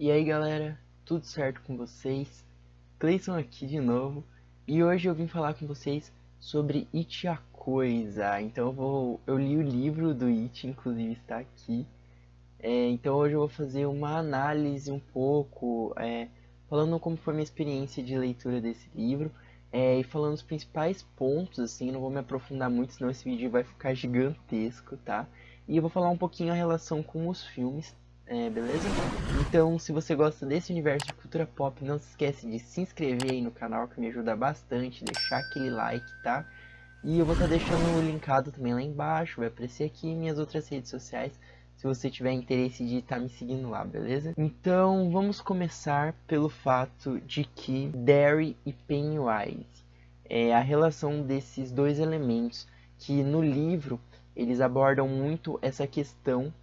E aí galera, tudo certo com vocês? Cleison aqui de novo e hoje eu vim falar com vocês sobre It a Coisa. Então eu li o livro do It, inclusive está aqui. Então hoje eu vou fazer uma análise um pouco, falando como foi a minha experiência de leitura desse livro e falando os principais pontos, assim, não vou me aprofundar muito, senão esse vídeo vai ficar gigantesco, tá? E eu vou falar um pouquinho a relação com os filmes, beleza? Então, se você gosta desse universo de cultura pop, não se esquece de se inscrever aí no canal, que me ajuda bastante, deixar aquele like, tá? E eu vou estar deixando o linkado também lá embaixo, vai aparecer aqui em minhas outras redes sociais, se você tiver interesse de estar me seguindo lá, beleza? Então, vamos começar pelo fato de que Derry e Pennywise, a relação desses dois elementos, que no livro eles abordam muito essa questão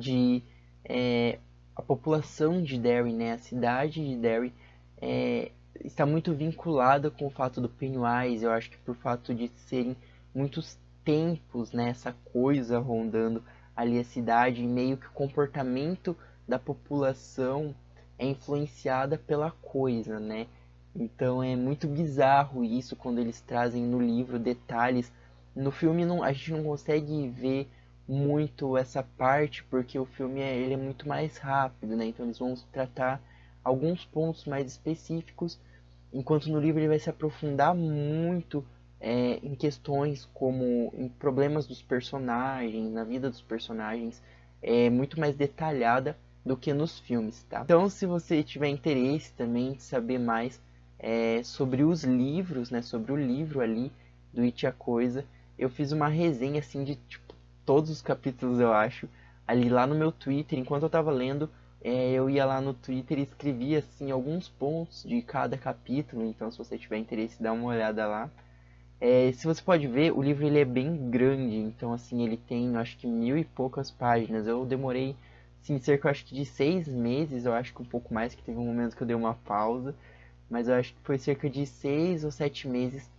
de a população de Derry, né, a cidade de Derry, está muito vinculada com o fato do Pennywise. Eu acho que por fato de serem muitos tempos, né, essa coisa rondando ali a cidade, e meio que o comportamento da população é influenciada pela coisa, né? Então é muito bizarro isso quando eles trazem no livro detalhes. No filme a gente não consegue ver muito essa parte porque o filme ele é muito mais rápido, né? Então eles vão tratar alguns pontos mais específicos, enquanto no livro ele vai se aprofundar muito em questões como em problemas dos personagens, na vida dos personagens, muito mais detalhada do que nos filmes, tá? Então, se você tiver interesse também de saber mais sobre os livros, né, sobre o livro ali do It a Coisa, eu fiz uma resenha assim de tipo, todos os capítulos, eu acho, ali lá no meu Twitter. Enquanto eu tava lendo, eu ia lá no Twitter e escrevia assim alguns pontos de cada capítulo. Então, se você tiver interesse, dá uma olhada lá. Se você pode ver, o livro ele é bem grande, então assim ele tem, eu acho que 1000 e poucas páginas. Eu demorei, sim, cerca, eu acho que de 6 meses, eu acho que um pouco mais, que teve um momento que eu dei uma pausa, mas eu acho que foi cerca de 6 ou 7 meses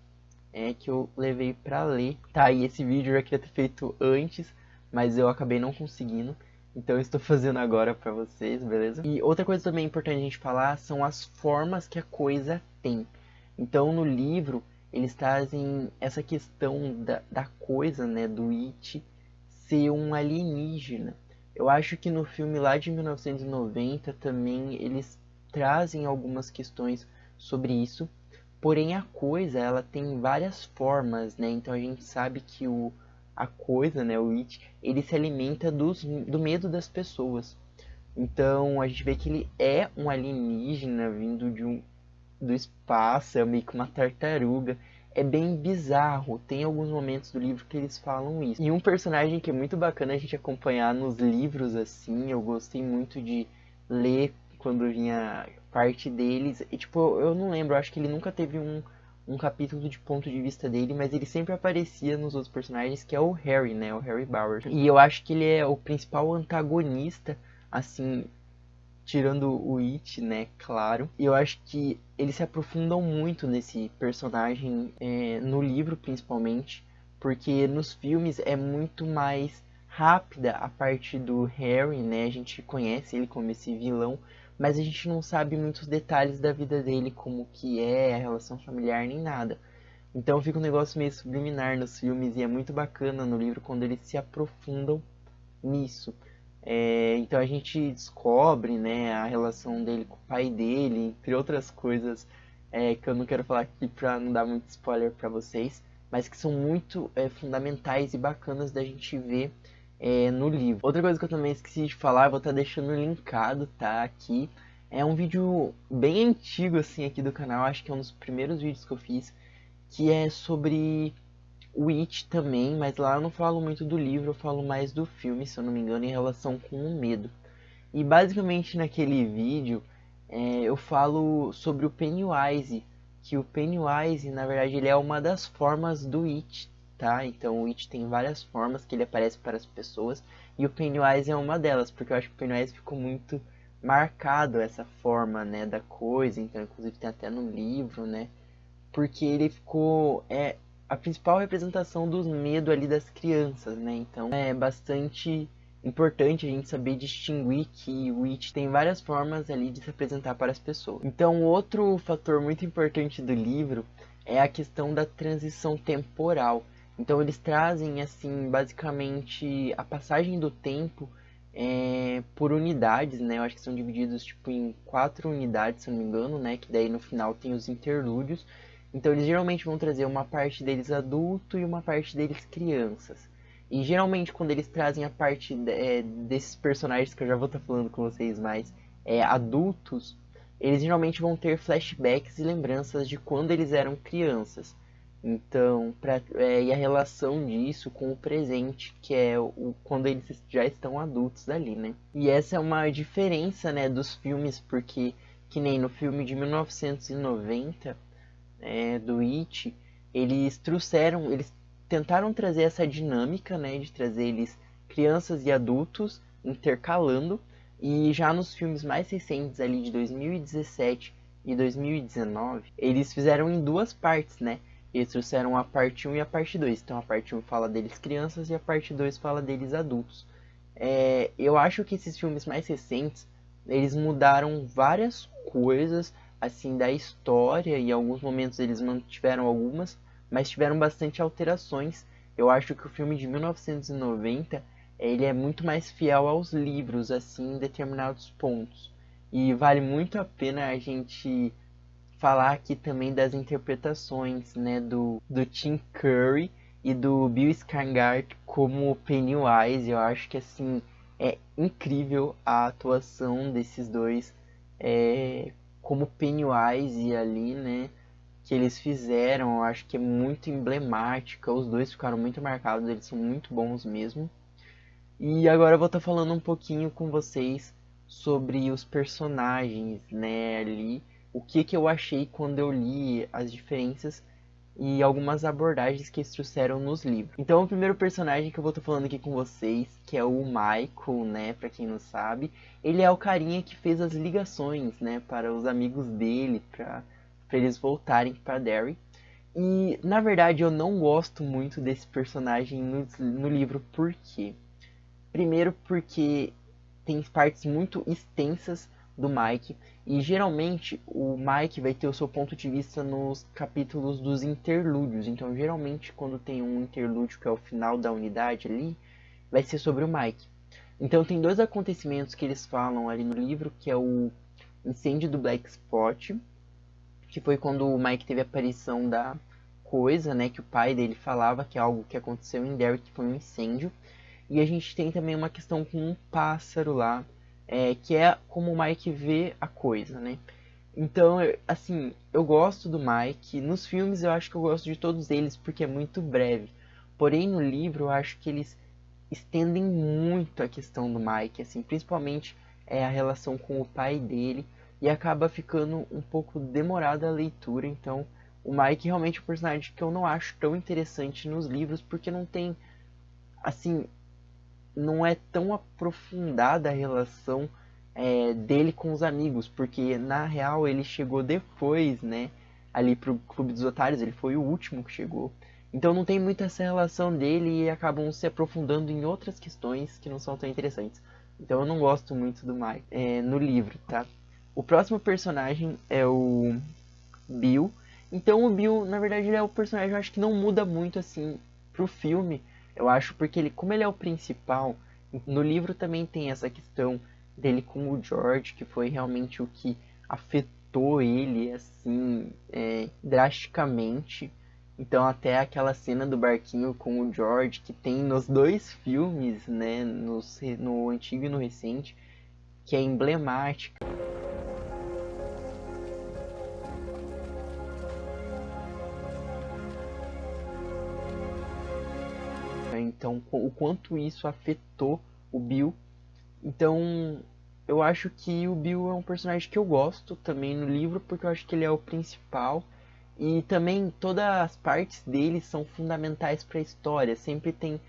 que eu levei pra ler. Tá, e esse vídeo eu já queria ter feito antes, mas eu acabei não conseguindo. Então eu estou fazendo agora pra vocês, beleza? E outra coisa também importante a gente falar são as formas que a coisa tem. Então no livro eles trazem essa questão da coisa, né, do It ser um alienígena. Eu acho que no filme lá de 1990 também eles trazem algumas questões sobre isso. Porém a coisa, ela tem várias formas, né? Então a gente sabe que a coisa, né, o It, ele se alimenta do medo das pessoas. Então a gente vê que ele é um alienígena vindo do espaço, é meio que uma tartaruga. É bem bizarro, tem alguns momentos do livro que eles falam isso. E um personagem que é muito bacana a gente acompanhar nos livros, assim, eu gostei muito de ler quando vinha parte deles. E tipo, eu não lembro, eu acho que ele nunca teve um capítulo de ponto de vista dele, mas ele sempre aparecia nos outros personagens, que é o Harry, né, o Harry Bauer. E eu acho que ele é o principal antagonista, assim, tirando o It, né, claro. E eu acho que eles se aprofundam muito nesse personagem, no livro principalmente, porque nos filmes é muito mais rápida a parte do Harry, né, a gente conhece ele como esse vilão, mas a gente não sabe muitos detalhes da vida dele, como que é a relação familiar, nem nada. Então fica um negócio meio subliminar nos filmes e é muito bacana no livro quando eles se aprofundam nisso. Então a gente descobre, né, a relação dele com o pai dele, entre outras coisas que eu não quero falar aqui para não dar muito spoiler para vocês, mas que são muito fundamentais e bacanas da gente ver no livro. Outra coisa que eu também esqueci de falar, eu vou estar deixando linkado, tá, aqui. É um vídeo bem antigo assim aqui do canal, acho que é um dos primeiros vídeos que eu fiz, que é sobre o It também, mas lá eu não falo muito do livro, eu falo mais do filme, se eu não me engano, em relação com o medo. E basicamente naquele vídeo eu falo sobre o Pennywise, que o Pennywise, na verdade, ele é uma das formas do It, tá? Então o It tem várias formas que ele aparece para as pessoas, e o Pennywise é uma delas, porque eu acho que o Pennywise ficou muito marcado essa forma, né, da coisa, então inclusive tem até no livro, né? Porque ele ficou a principal representação dos medos ali das crianças, né? Então é bastante importante a gente saber distinguir que o It tem várias formas ali de se apresentar para as pessoas. Então, outro fator muito importante do livro é a questão da transição temporal. Então, eles trazem, assim, basicamente a passagem do tempo por unidades, né? Eu acho que são divididos tipo em 4 unidades, se eu não me engano, né? Que daí no final tem os interlúdios. Então eles geralmente vão trazer uma parte deles adulto e uma parte deles crianças. E geralmente quando eles trazem a parte desses personagens que eu já vou estar falando com vocês mais adultos, eles geralmente vão ter flashbacks e lembranças de quando eles eram crianças. Então, e a relação disso com o presente, que é quando eles já estão adultos ali, né? E essa é uma diferença, né, dos filmes, porque que nem no filme de 1990, do It, eles tentaram trazer essa dinâmica, né, de trazer eles crianças e adultos intercalando, e já nos filmes mais recentes ali de 2017 e 2019, eles fizeram em duas partes, né? Eles trouxeram a parte 1 e a parte 2. Então a parte 1 fala deles crianças e a parte 2 fala deles adultos. Eu acho que esses filmes mais recentes, eles mudaram várias coisas assim da história, e em alguns momentos eles mantiveram algumas, mas tiveram bastante alterações. Eu acho que o filme de 1990, ele é muito mais fiel aos livros assim em determinados pontos. E vale muito a pena a gente falar aqui também das interpretações, né, do Tim Curry e do Bill Skarsgård como Pennywise. Eu acho que assim é incrível a atuação desses dois como Pennywise ali, né, que eles fizeram. Eu acho que é muito emblemática. Os dois ficaram muito marcados, eles são muito bons mesmo. E agora eu vou estar falando um pouquinho com vocês sobre os personagens, né, ali, o que eu achei quando eu li as diferenças e algumas abordagens que eles trouxeram nos livros. Então, o primeiro personagem que eu vou estar falando aqui com vocês, que é o Michael, né, para quem não sabe, ele é o carinha que fez as ligações, né, para os amigos dele, para eles voltarem para Derry. E, na verdade, eu não gosto muito desse personagem no livro, por quê? Primeiro porque tem partes muito extensas do Mike, e geralmente o Mike vai ter o seu ponto de vista nos capítulos dos interlúdios. Então geralmente quando tem um interlúdio que é o final da unidade ali, vai ser sobre o Mike. Então tem dois acontecimentos que eles falam ali no livro, que é o incêndio do Black Spot, que foi quando o Mike teve a aparição da coisa, né, que o pai dele falava que é algo que aconteceu em Derry, que foi um incêndio. E a gente tem também uma questão com um pássaro lá, que é como o Mike vê a coisa, né? Então, assim, eu gosto do Mike. Nos filmes eu acho que eu gosto de todos eles porque é muito breve. Porém, no livro eu acho que eles estendem muito a questão do Mike, assim, principalmente a relação com o pai dele, e acaba ficando um pouco demorada a leitura. Então, o Mike realmente é um personagem que eu não acho tão interessante nos livros, porque não tem, assim, não é tão aprofundada a relação dele com os amigos, porque na real ele chegou depois, né, ali pro Clube dos Otários, ele foi o último que chegou. Então não tem muito essa relação dele e acabam se aprofundando em outras questões que não são tão interessantes. Então eu não gosto muito do Mike no livro, tá? O próximo personagem é o Bill. Então o Bill, na verdade, ele é o personagem, eu acho que não muda muito assim pro filme. Eu acho porque ele, como ele é o principal, no livro também tem essa questão dele com o George, que foi realmente o que afetou ele assim drasticamente. Então até aquela cena do barquinho com o George que tem nos dois filmes, né, no antigo e no recente, que é emblemática. Então, o quanto isso afetou o Bill. Então, eu acho que o Bill é um personagem que eu gosto também no livro, porque eu acho que ele é o principal. E também todas as partes dele são fundamentais para a história. Sempre tem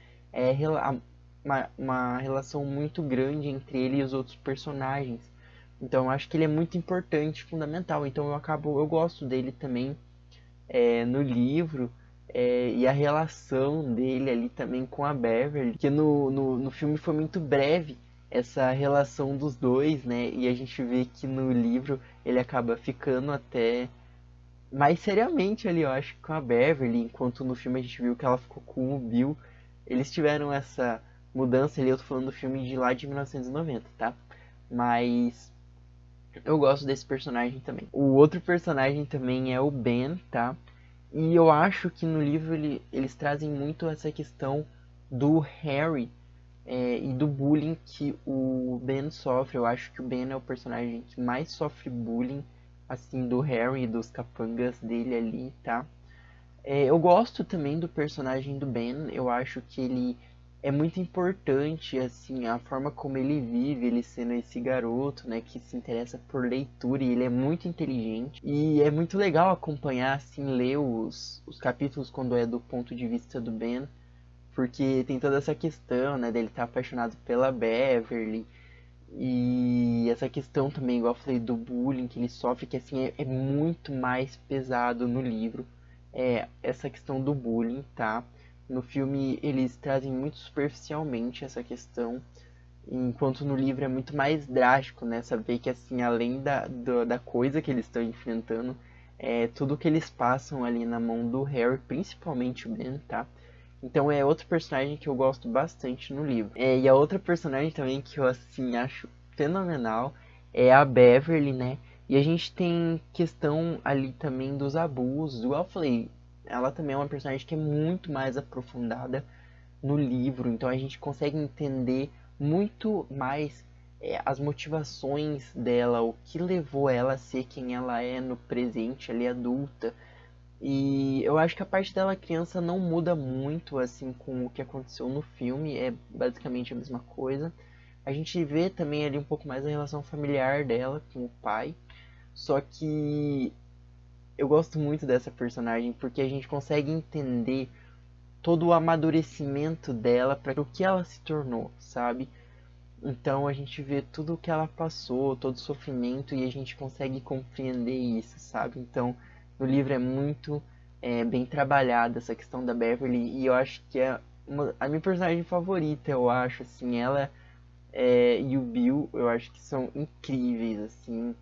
uma relação muito grande entre ele e os outros personagens. Então, eu acho que ele é muito importante, fundamental. Então, eu gosto dele também no livro. e a relação dele ali também com a Beverly, que no filme foi muito breve essa relação dos dois, né? E a gente vê que no livro ele acaba ficando até mais seriamente ali, eu acho, com a Beverly, enquanto no filme a gente viu que ela ficou com o Bill. Eles tiveram essa mudança ali, eu tô falando do filme de lá de 1990, tá? Mas eu gosto desse personagem também. O outro personagem também é o Ben, tá? E eu acho que no livro eles trazem muito essa questão do Harry e do bullying que o Ben sofre. Eu acho que o Ben é o personagem que mais sofre bullying, assim, do Harry e dos capangas dele ali, tá? Eu gosto também do personagem do Ben. Eu acho que ele é muito importante, assim, a forma como ele vive, ele sendo esse garoto, né, que se interessa por leitura e ele é muito inteligente. E é muito legal acompanhar, assim, ler os capítulos quando é do ponto de vista do Ben, porque tem toda essa questão, né, dele estar apaixonado pela Beverly e essa questão também, igual eu falei, do bullying que ele sofre, que assim é muito mais pesado no livro. Essa questão do bullying, tá? No filme eles trazem muito superficialmente essa questão, enquanto no livro é muito mais drástico, né? Saber que assim, além da coisa que eles estão enfrentando, tudo que eles passam ali na mão do Harry, principalmente o Ben, tá? Então é outro personagem que eu gosto bastante no livro. E a outra personagem também que eu assim acho fenomenal é a Beverly, né? E a gente tem questão ali também dos abusos. Igual eu falei, ela também é uma personagem que é muito mais aprofundada no livro, então a gente consegue entender muito mais as motivações dela, o que levou ela a ser quem ela é no presente, ali adulta. E eu acho que a parte dela criança não muda muito assim com o que aconteceu no filme, é basicamente a mesma coisa. A gente vê também ali um pouco mais a relação familiar dela com o pai, só que eu gosto muito dessa personagem porque a gente consegue entender todo o amadurecimento dela para o que ela se tornou, sabe? Então a gente vê tudo o que ela passou, todo o sofrimento e a gente consegue compreender isso, sabe? Então no livro é muito bem trabalhada essa questão da Beverly e eu acho que é a minha personagem favorita, eu acho, assim, ela e o Bill, eu acho que são incríveis, assim.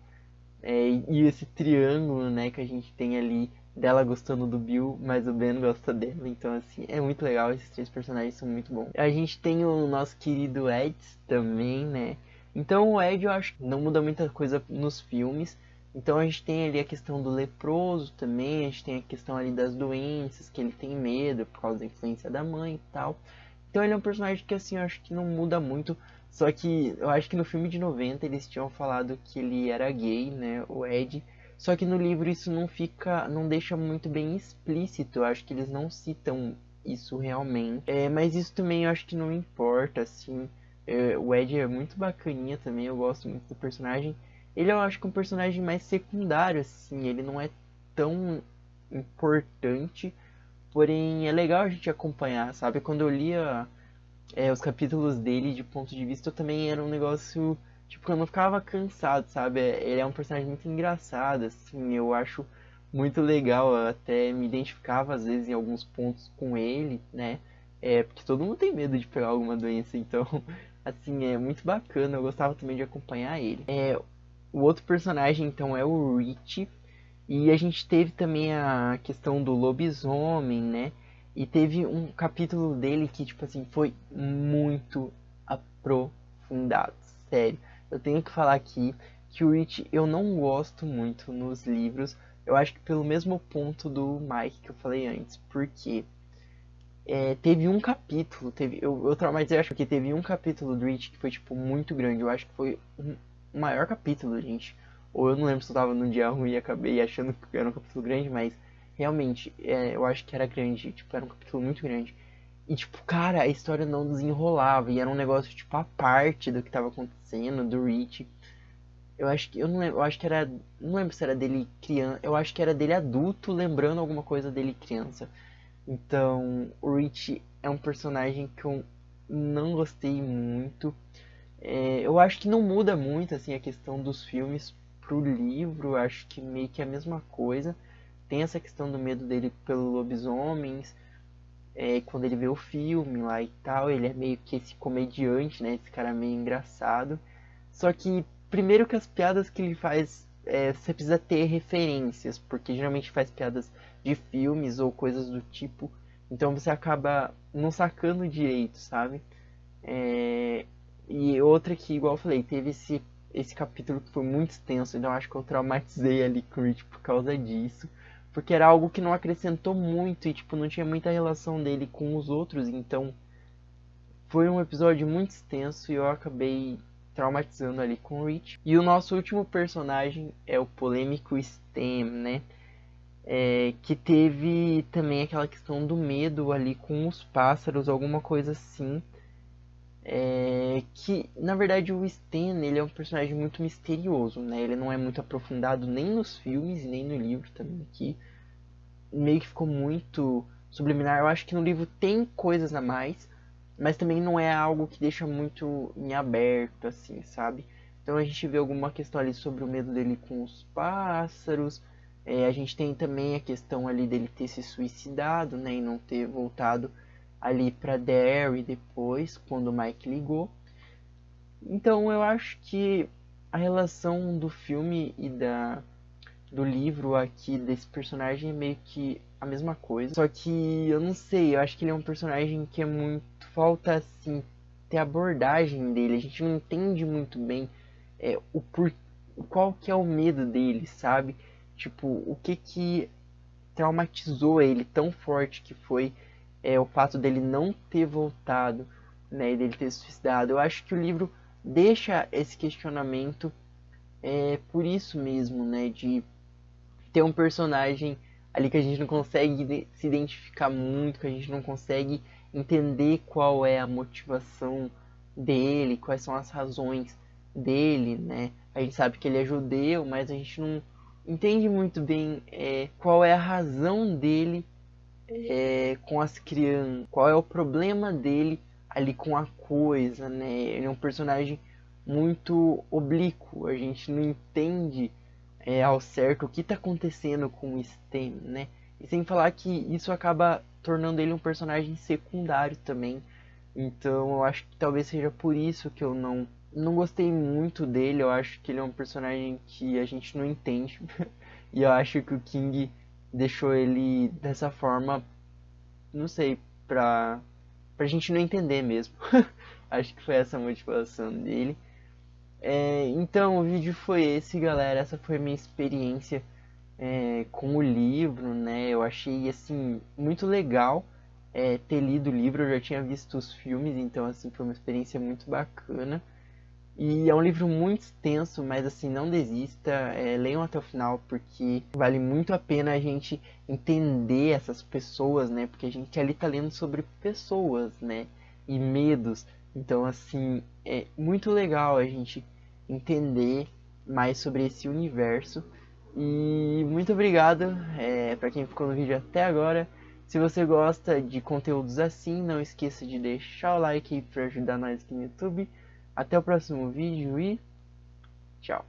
E esse triângulo, né, que a gente tem ali dela gostando do Bill, mas o Ben gosta dela. Então, assim, é muito legal. Esses três personagens são muito bons. A gente tem o nosso querido Ed também, né? Então, o Ed eu acho que não muda muita coisa nos filmes. Então, a gente tem ali a questão do leproso também. A gente tem a questão ali das doenças, que ele tem medo por causa da influência da mãe e tal. Então, ele é um personagem que, assim, eu acho que não muda muito. Só que eu acho que no filme de 90 eles tinham falado que ele era gay, né, o Ed. Só que no livro isso não fica, não deixa muito bem explícito. Eu acho que eles não citam isso realmente. Mas isso também eu acho que não importa, assim. O Ed é muito bacaninha também, eu gosto muito do personagem. Ele eu acho que é um personagem mais secundário, assim. Ele não é tão importante, porém é legal a gente acompanhar, sabe? Quando eu lia os capítulos dele de ponto de vista também era um negócio, tipo, eu não ficava cansado, sabe? Ele é um personagem muito engraçado, assim, eu acho muito legal, eu até me identificava às vezes em alguns pontos com ele, né? Porque todo mundo tem medo de pegar alguma doença, então, assim, é muito bacana, eu gostava também de acompanhar ele. O outro personagem, então, é o Rich, e a gente teve também a questão do lobisomem, né? E teve um capítulo dele que, tipo assim, foi muito aprofundado. Sério. Eu tenho que falar aqui que o Rich eu não gosto muito nos livros. Eu acho que pelo mesmo ponto do Mike que eu falei antes. Porque teve um capítulo, eu traumatizei, acho que teve um capítulo do Rich que foi, tipo, muito grande. Eu acho que foi o maior capítulo, gente. Ou eu não lembro se eu tava num dia ruim e acabei achando que era um capítulo grande, mas realmente, eu acho que era grande, tipo, era um capítulo muito grande. E, tipo, cara, a história não desenrolava, e era um negócio, tipo, a parte do que tava acontecendo, do Rich. Eu acho que, eu não lembro, eu acho que era, não lembro se era dele criança, eu acho que era dele adulto lembrando alguma coisa dele criança. Então, o Rich é um personagem que eu não gostei muito. Eu acho que não muda muito assim a questão dos filmes pro livro, acho que meio que é a mesma coisa, tem essa questão do medo dele pelos lobisomens, quando ele vê o filme lá e tal, ele é meio que esse comediante, né? Esse cara meio engraçado. Só que, primeiro que as piadas que ele faz, você precisa ter referências, porque geralmente faz piadas de filmes ou coisas do tipo, então você acaba não sacando direito, sabe? E outra que, igual eu falei, teve esse capítulo que foi muito extenso, então acho que eu traumatizei ali com o Rich por causa disso. Porque era algo que não acrescentou muito e, tipo, não tinha muita relação dele com os outros, então foi um episódio muito extenso e eu acabei traumatizando ali com o Rich. E o nosso último personagem é o polêmico Stem, né? Que teve também aquela questão do medo ali com os pássaros, alguma coisa assim. Que na verdade o Stan, ele é um personagem muito misterioso, né? Ele não é muito aprofundado nem nos filmes nem no livro também, que meio que ficou muito subliminar. Eu acho que no livro tem coisas a mais, mas também não é algo que deixa muito em aberto, assim, sabe? Então a gente vê alguma questão ali sobre o medo dele com os pássaros. A gente tem também a questão ali dele ter se suicidado, né? E não ter voltado ali para Derry depois, quando o Mike ligou. Então eu acho que a relação do filme e do livro aqui desse personagem é meio que a mesma coisa. Só que eu não sei, eu acho que ele é um personagem que é muito. Falta assim ter a abordagem dele. A gente não entende muito bem qual que é o medo dele, sabe? Tipo, o que traumatizou ele tão forte que foi o fato dele não ter voltado, né, e dele ter se suicidado. Eu acho que o livro deixa esse questionamento por isso mesmo, né, de ter um personagem ali que a gente não consegue se identificar muito, que a gente não consegue entender qual é a motivação dele, quais são as razões dele, né? A gente sabe que ele é judeu, mas a gente não entende muito bem qual é a razão dele com as crianças, qual é o problema dele ali com a coisa, né? Ele é um personagem muito oblíquo, a gente não entende ao certo o que está acontecendo com o Stan, né? E sem falar que isso acaba tornando ele um personagem secundário também. Então eu acho que talvez seja por isso que eu não gostei muito dele. Eu acho que ele é um personagem que a gente não entende. E eu acho que o King deixou ele dessa forma, não sei, pra gente não entender mesmo. Acho que foi essa a motivação dele. Então o vídeo foi esse, galera. Essa foi a minha experiência com o livro, né? Eu achei assim muito legal ter lido o livro. Eu já tinha visto os filmes, então assim foi uma experiência muito bacana. E é um livro muito extenso, mas assim, não desista, leiam até o final, porque vale muito a pena a gente entender essas pessoas, né? Porque a gente ali tá lendo sobre pessoas, né? E medos. Então, assim, é muito legal a gente entender mais sobre esse universo. E muito obrigado para quem ficou no vídeo até agora. Se você gosta de conteúdos assim, não esqueça de deixar o like aí para ajudar nós aqui no YouTube. Até o próximo vídeo e tchau!